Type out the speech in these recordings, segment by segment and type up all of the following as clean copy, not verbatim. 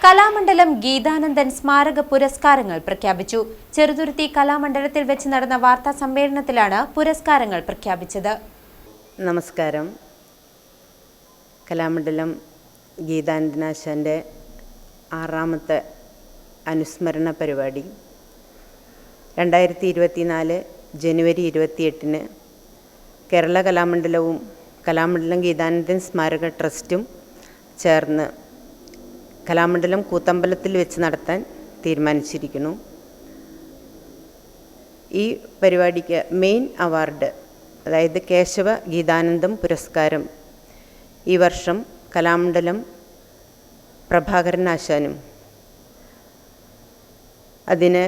കലാമണ്ഡലം ഗീതാനന്ദൻ സ്മാരക പുരസ്കാരങ്ങൾ പ്രഖ്യാപിച്ചു. ചെറുതുരുത്തി കലാമണ്ഡലത്തിൽ വെച്ച് നടന്ന വാർത്താ സമ്മേളനത്തിലാണ് പുരസ്കാരങ്ങൾ പ്രഖ്യാപിച്ചത്. നമസ്കാരം. കലാമണ്ഡലം ഗീതാനന്ദനാശാൻ്റെ 6ാമത്തെ അനുസ്മരണ പരിപാടി 2024 ജനുവരി 28-ന് കേരള കലാമണ്ഡലവും കലാമണ്ഡലം ഗീതാനന്ദൻ സ്മാരക ട്രസ്റ്റും ചേർന്ന് കലാമണ്ഡലം കൂത്തമ്പലത്തിൽ വെച്ച് നടത്താൻ തീരുമാനിച്ചിരിക്കുന്നു. ഈ പരിപാടിക്ക് മെയിൻ അവാർഡ്, അതായത് കേശവ ഗീതാനന്ദം പുരസ്കാരം, ഈ വർഷം കലാമണ്ഡലം പ്രഭാകരൻ ആശാനും അതിന്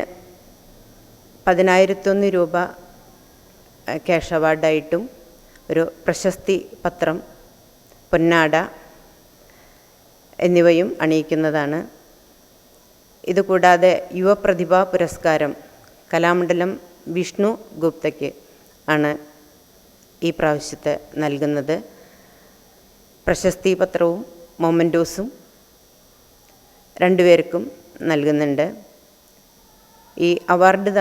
10,001 രൂപ ക്യാഷ് അവാർഡായിട്ടും ഒരു പ്രശസ്തി പത്രം, പൊന്നാട എന്നിവയും അണിയിക്കുന്നതാണ്. ഇതുകൂടാതെ യുവപ്രതിഭാ പുരസ്കാരം കലാമണ്ഡലം വിഷ്ണു ഗുപ്തയ്ക്ക് ആണ് ഈ പ്രാവശ്യത്തെ നൽകുന്നത്. പ്രശസ്തി പത്രവും മൊമെൻറ്റോസും രണ്ടുപേർക്കും നൽകുന്നുണ്ട്. ഈ അവാർഡ്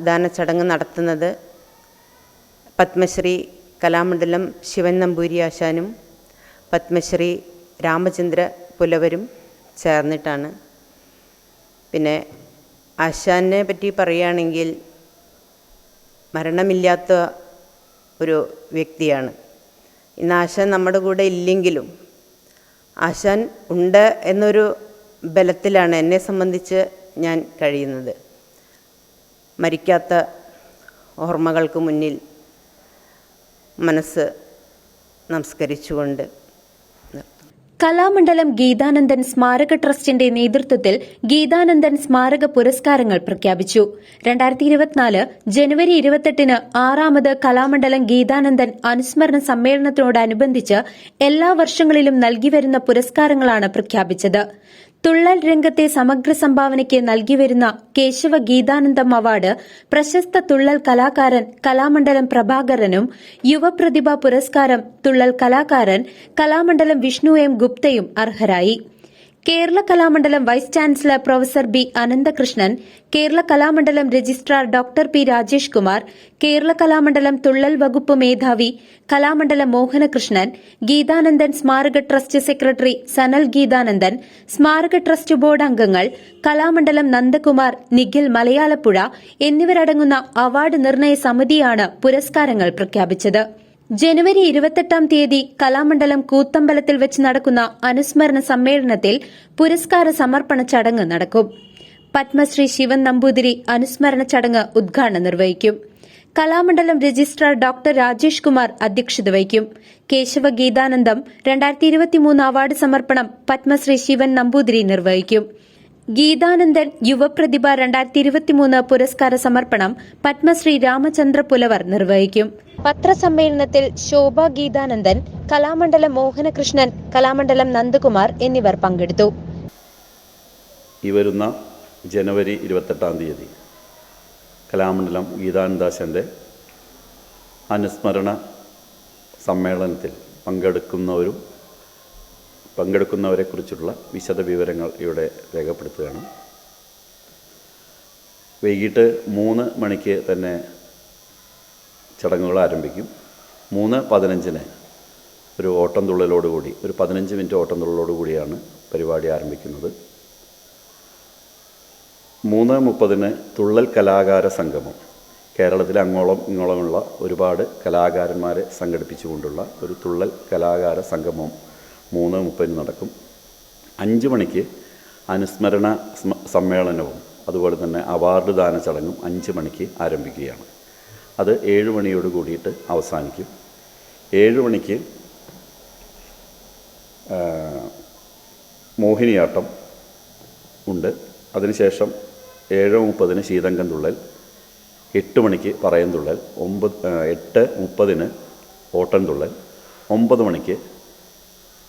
ദാന ചടങ്ങ് നടത്തുന്നത് പത്മശ്രീ കലാമണ്ഡലം ശിവൻ നമ്പൂരി ആശാനും പത്മശ്രീ രാമചന്ദ്ര പുലവരും ചേർന്നിട്ടാണ്. പിന്നെ ആശാനെ പറ്റി പറയുകയാണെങ്കിൽ മരണമില്ലാത്ത ഒരു വ്യക്തിയാണ്. ഇന്ന് ആശാൻ നമ്മുടെ കൂടെ ഇല്ലെങ്കിലും ആശാൻ ഉണ്ട് എന്നൊരു ബലത്തിലാണ് എന്നെ സംബന്ധിച്ച് ഞാൻ കഴിയുന്നത്. മരിക്കാത്ത ഓർമ്മകൾക്ക് മുന്നിൽ മനസ്സ് നമസ്കരിച്ചുകൊണ്ട് കലാമണ്ഡലം ഗീതാനന്ദൻ സ്മാരക ട്രസ്റ്റിന്റെ നേതൃത്വത്തിൽ ഗീതാനന്ദൻ സ്മാരക പുരസ്കാരങ്ങൾ പ്രഖ്യാപിച്ചു. 2024 ജനുവരി 28-ന് 6ാമത് കലാമണ്ഡലം ഗീതാനന്ദൻ അനുസ്മരണ സമ്മേളനത്തോടനുബന്ധിച്ച് എല്ലാ വർഷങ്ങളിലും നൽകിവരുന്ന പുരസ്കാരങ്ങളാണ് പ്രഖ്യാപിച്ചത്. തുള്ളൽ രംഗത്തെ സമഗ്ര സംഭാവനയ്ക്ക് നൽകിവരുന്ന കേശവ ഗീതാനന്ദം അവാർഡ് പ്രശസ്ത തുള്ളൽ കലാകാരൻ കലാമണ്ഡലം പ്രഭാകരനും, യുവപ്രതിഭാ പുരസ്കാരം തുള്ളൽ കലാകാരൻ കലാമണ്ഡലം വിഷ്ണു എം ഗുപ്തയും അർഹരായി. Kerala Kalamandalam vice chancellor professor B Ananthakrishnan, Kerala Kalamandalam registrar doctor P Rajesh Kumar, Kerala Kalamandalam Thullal വകുപ്പ് മേധാവി കലാമണ്ഡലം മോഹനകൃഷ്ണൻ, ഗീതാനന്ദൻ സ്മാരക ട്രസ്റ്റ് സെക്രട്ടറി സനൽ ഗീതാനന്ദൻ, സ്മാരക ട്രസ്റ്റ് ബോർഡ് അംഗങ്ങൾ കലാമണ്ഡലം നന്ദകുമാർ, നിഖിൽ മലയാളപ്പുഴ എന്നിവരടങ്ങുന്ന അവാർഡ് നിർണയ സമിതിയാണ് പുരസ്കാരങ്ങൾ പ്രഖ്യാപിച്ചത്. ജനുവരി 28-ാം തീയതി കലാമണ്ഡലം കൂത്തമ്പലത്തിൽ വെച്ച് നടക്കുന്ന അനുസ്മരണ സമ്മേളനത്തിൽ പുരസ്കാര സമർപ്പണ ചടങ്ങ് നടക്കും. പത്മശ്രീ ശിവൻ നമ്പൂതിരി അനുസ്മരണ ചടങ്ങ് ഉദ്ഘാടനം നിർവഹിക്കും. കലാമണ്ഡലം രജിസ്ട്രാർ ഡോക്ടർ രാജേഷ് കുമാർ അധ്യക്ഷത വഹിക്കും. കേശവ ഗീതാനന്ദം 2023 അവാർഡ് സമർപ്പണം പത്മശ്രീ ശിവൻ നമ്പൂതിരി നിർവഹിക്കും. ഗീതാനന്ദൻ യുവപ്രതിഭ 2023 പുരസ്കാര സമർപ്പണം പത്മശ്രീ രാമചന്ദ്ര പുലവർ നിർവഹിക്കും. പത്രസമ്മേളനത്തിൽ ശോഭ ഗീതാനന്ദൻ, കലാമണ്ഡലം മോഹനകൃഷ്ണൻ, കലാമണ്ഡലം നന്ദകുമാർ എന്നിവർ പങ്കെടുത്തു. ഈ വരുന്ന ജനുവരി 28-ാം തീയതി കലാമണ്ഡലം ഗീതാനന്ദാശൻ്റെ അനുസ്മരണ സമ്മേളനത്തിൽ പങ്കെടുക്കുന്നവരെക്കുറിച്ചുള്ള വിശദ വിവരങ്ങൾ ഇവിടെ രേഖപ്പെടുത്തുകയാണ്. വൈകിട്ട് 3 മണിക്ക് തന്നെ ചടങ്ങുകൾ ആരംഭിക്കും. 3:15-ന് ഒരു ഓട്ടംതുള്ളലോടുകൂടി, ഒരു 15 മിനിറ്റ് ഓട്ടംതുള്ളലോടുകൂടിയാണ് പരിപാടി ആരംഭിക്കുന്നത്. 3:30-ന് തുള്ളൽ കലാകാര സംഗമം, കേരളത്തിലെ അങ്ങോളം ഇങ്ങോളമുള്ള ഒരുപാട് കലാകാരന്മാരെ സംഘടിപ്പിച്ചുകൊണ്ടുള്ള ഒരു തുള്ളൽ കലാകാര സംഗമം 3:30-ന് നടക്കും. 5 മണിക്ക് അനുസ്മരണ സമ്മേളനവും അതുപോലെ തന്നെ അവാർഡ് ദാന ചടങ്ങും 5 മണിക്ക് ആരംഭിക്കുകയാണ്. അത് 7 മണിയോട് കൂടിയിട്ട് അവസാനിക്കും. 7 മണിക്ക് മോഹിനിയാട്ടം ഉണ്ട്. അതിനുശേഷം 7:30-ന് ശീതങ്കം തുള്ളൽ, 8 മണിക്ക് പറയം തുള്ളൽ, 8:30-ന് ഓട്ടൻ തുള്ളൽ, 9 മണിക്ക്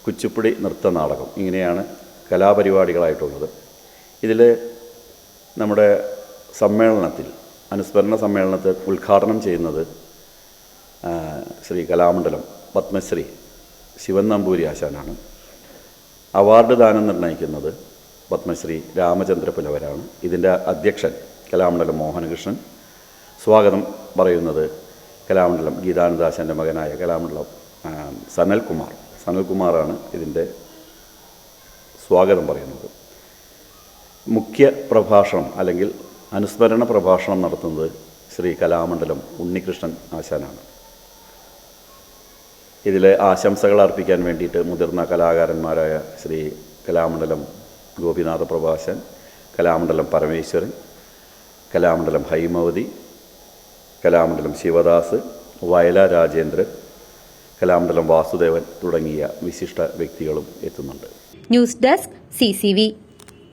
കുച്ചിപ്പുടി നൃത്തനാടകം. ഇങ്ങനെയാണ് കലാപരിപാടികളായിട്ടുള്ളത്. ഇതിൽ നമ്മുടെ സമ്മേളനത്തിൽ, അനുസ്മരണ സമ്മേളനത്തിൽ ഉദ്ഘാടനം ചെയ്യുന്നത് ശ്രീ കലാമണ്ഡലം പത്മശ്രീ ശിവൻ നമ്പൂരി ആശാനാണ്. അവാർഡ് ദാനം നിർണ്ണയിക്കുന്നത് പത്മശ്രീ രാമചന്ദ്ര പുലവരാണ്. ഇതിൻ്റെ അധ്യക്ഷൻ കലാമണ്ഡലം മോഹനകൃഷ്ണൻ. സ്വാഗതം പറയുന്നത് കലാമണ്ഡലം ഗീതാനന്ദാശൻ്റെ മകനായ കലാമണ്ഡലം സനൽകുമാറാണ് ഇതിൻ്റെ സ്വാഗതം പറയുന്നത്. മുഖ്യ പ്രഭാഷണം അല്ലെങ്കിൽ അനുസ്മരണ പ്രഭാഷണം നടത്തുന്നത് ശ്രീ കലാമണ്ഡലം ഉണ്ണികൃഷ്ണൻ ആശാനാണ്. ഇതിലെ ആശംസകൾ അർപ്പിക്കാൻ വേണ്ടിയിട്ട് മുതിർന്ന കലാകാരന്മാരായ ശ്രീ കലാമണ്ഡലം ഗോപിനാഥ പ്രഭാശൻ, കലാമണ്ഡലം പരമേശ്വരൻ, കലാമണ്ഡലം ഹൈമവതി, കലാമണ്ഡലം ശിവദാസ്, വയല രാജേന്ദ്രൻ, കലാമണ്ഡലം വാസുദേവൻ തുടങ്ങിയ വിശിഷ്ട വ്യക്തികളും എത്തുന്നുണ്ട്. News desk CCV.